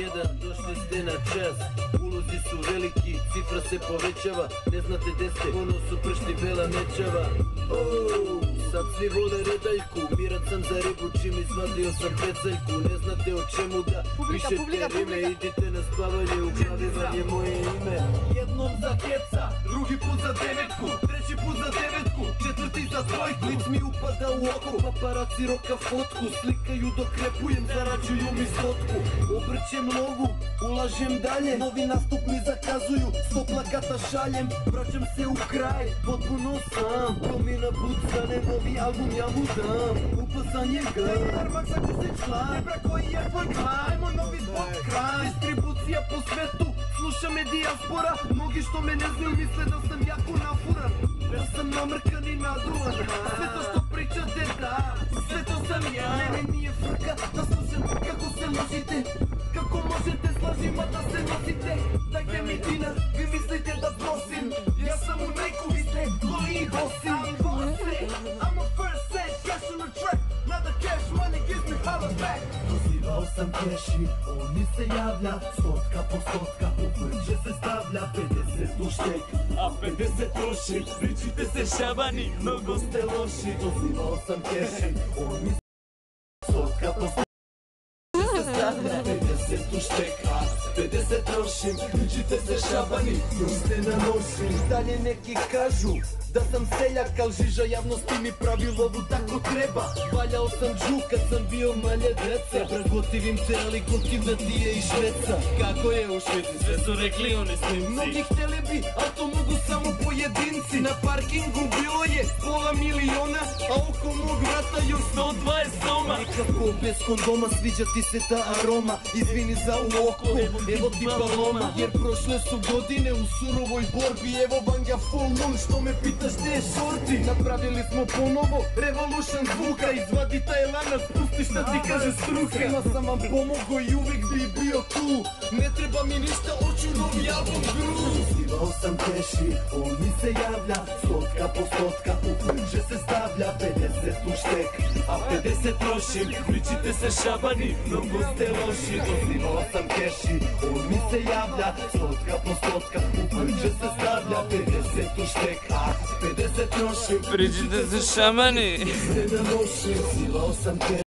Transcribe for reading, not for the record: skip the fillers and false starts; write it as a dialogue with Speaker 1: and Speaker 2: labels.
Speaker 1: jedan, došli ste na čas. Ulozi su veliki, cifra se povećava. Ne znate gde ste, ono su pršti bela nečava. Sad svi vole redaljku, miran sam za ribu čim izvadio sam pecaljku. Ne znate o čemu da pišete rime, idite na spavanje, u glavi vam je moje ime. Jednom za keca, drugi put za devetku, treći put za devetku, četvrti za dvojku. Lic mi upada u oko, paparaci roka fotku, slikaju dok repujem, zarađuju mi stotku. Obrćem lovu, ulažem dalje, novi nastup mi zakazuju, 100 plakata šaljem. Vraćam se u kraj, potpuno sam, promjena pucane, novi album ja mu dam. Upa za njega, Armak za kusić član, nebra koji je tvoj klan, ajmo novi zbog kraj. Distribucija po svetu, sluša me dijaspora, mnogi što me ne znaju misle da sam jako nafuran. Ja sam namrkan i naduvan, sve to što pričate da, sve to sam ja. Mene nije frka da slušam kako se ložite, kako možete s lažima da se nosite. Dajte mi dinar, vi mislite da prosim, ja sam u Nike-u, vi ste goli i bosi. I'm a first set, cash on the track, not the cash money gives me holler back. Dozivao sam keši, on mi se javlja, stotka po stotka, u vrđe se stavlja, 50 u štek,
Speaker 2: a 50 troši, pričite se šabani, mnogo ste loši.
Speaker 1: Dozivao sam keši, on mi se stotka po stotka, se stavlja, 50 u štek, a 50 trošim, pričite se šabani, još ste na nošim. Dalje neki kažu da sam seljak, al žiža javnosti mi pravi lovu tako treba. Valjao sam džuk kad sam bio manje deca, pregotivim te, ali gotivna ti je i Šveca. Kako je u Šveci, sve su rekli oni snimci. Mnogi htjeli bi, al to mogu samo pojedinci. Na parkingu bilo je pola miliona, a oko mog vrata još 120 soma. Nikako bez kondoma, sviđa ti se ta aroma, izvini za u oko, evo ti baloma. Jer prošle su godine u surovoj borbi, evo banga full moon, što me pitaš gdje je šorti. Napravili smo ponovo revolution zvuka, izvadi taj lanac, pusti šta ti kaže struka. Svima sam vam pomogao i uvijek bi bio tu, ne treba mi ništa, hoću novi album Gru. Zivao sam keši, on mi se javlja, stotka po stotka, u vrđe se stavlja, 50 u štek,
Speaker 2: a 50 trošim, pričite se šabani, mnogo ste loši.
Speaker 1: Dozivao sam keši, on mi se javlja, stotka po stotka, u vrđe se stavlja, 50 u štek, a 50 trošim,
Speaker 2: pričite se šabani.
Speaker 1: Ste na noši, zivao sam keši.